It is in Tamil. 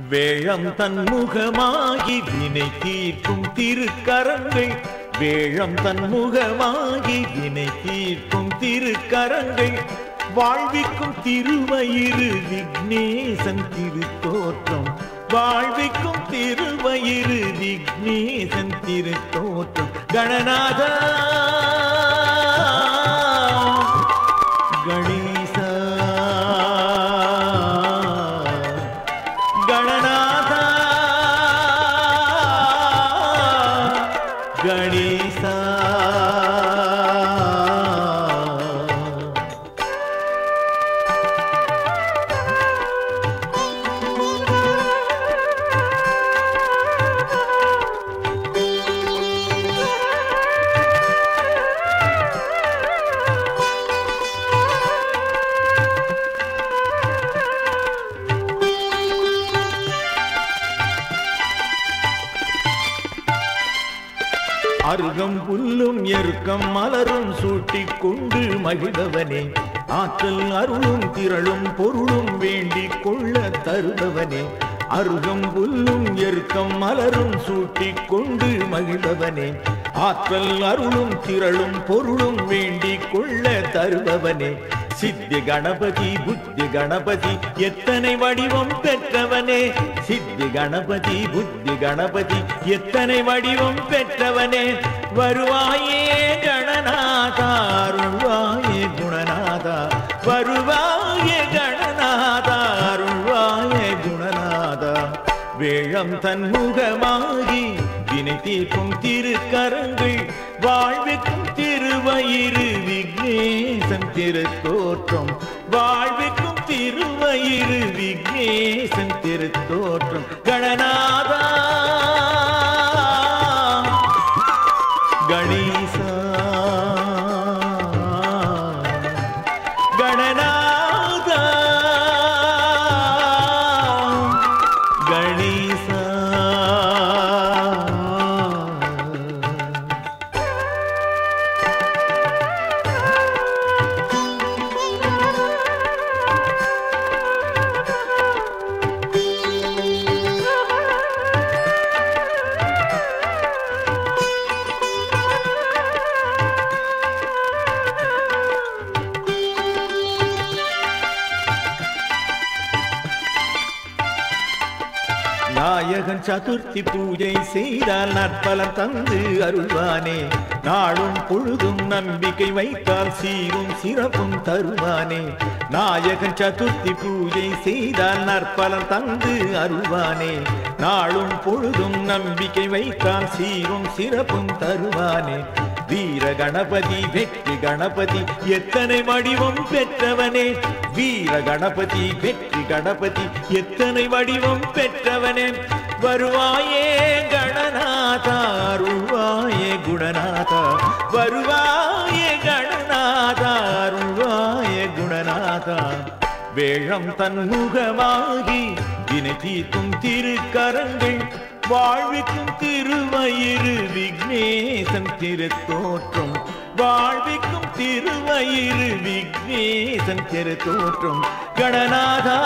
வேழம் தன்முகமாகி வினை தீர்க்கும் திருக்கரங்கள் வேழம் தன்முகமாகி வினை தீர்க்கும் திருக்கரங்கள் வாழ்விக்கும் திருவயிறு விக்னேசன் திருத்தோற்றம் வாழ்விக்கும் திருவயிறு விக்னேசன் திருத்தோற்றம் கணநாதா கணேசா கணநாதா கணேசா அருகம் புல்லும் எருக்கம் மலரும் சூட்டிக் கொண்டு மகிழ்பவனே ஆற்றல் அருளும் திரளும் பொருளும் வேண்டிக் கொள்ள தருபவனே அருகம் புல்லும் எருக்கம் மலரும் சூட்டிக் கொண்டு மகிழ்பவனே ஆற்றல் அருளும் திரளும் பொருளும் வேண்டிக் கொள்ள தருபவனே சித்தி கணபதி புத்தி கணபதி எத்தனை வடிவம் பெற்றவனே சித்தி கணபதி புத்தி கணபதி எத்தனை வடிவம் பெற்றவனே வருவாயே கணநாதா அருள்வாயே குணநாதா வருவாயே கணநாதா அருள்வாயே குணநாதா வேழம் தன்முகமாகி வினை தீர்க்கும் திருக்கரங்கள் வாழ்விக்கும் திருவயிறு விக்னேசன் திருத்தோற்றம் வாழ்விக்கும் திருவயிறு விக்னேசன் திருத்தோற்றம் கணநாதா கணேசா கணநாதா கணேசா நாயகன் சதுர்த்தி பூஜை செய்தால் நற்பலன் தந்து அருள்வானே நாளும் பொழுதும் நம்பிக்கை வைத்தால் சீரும் சிறப்பும் தருவானே நாயகன் சதுர்த்தி பூஜை செய்தால் நற்பலன் தந்து அருள்வானே நாளும் பொழுதும் நம்பிக்கை வைத்தால் சீரும் சிறப்பும் தருவானே வீர கணபதி வெற்றி கணபதி எத்தனை வடிவம் பெற்றவனே வீர கணபதி வெற்றி கணபதி எத்தனை வடிவம் பெற்றவனே வருவாயே கணநாதா அருள்வாயே குணநாதா வருவாயே கணநாதா அருள்வாயே குணநாதா வேழம் தன்முகமாகி வினை தீர்க்கும் திருக்கரங்கள் வாழ்விக்கும் திருவயிறு விக்னேசன் திருத்தோற்றம் வாழ்விக்கும் திருவயிறு விக்னேசன் திருத்தோற்றம் கணநாதா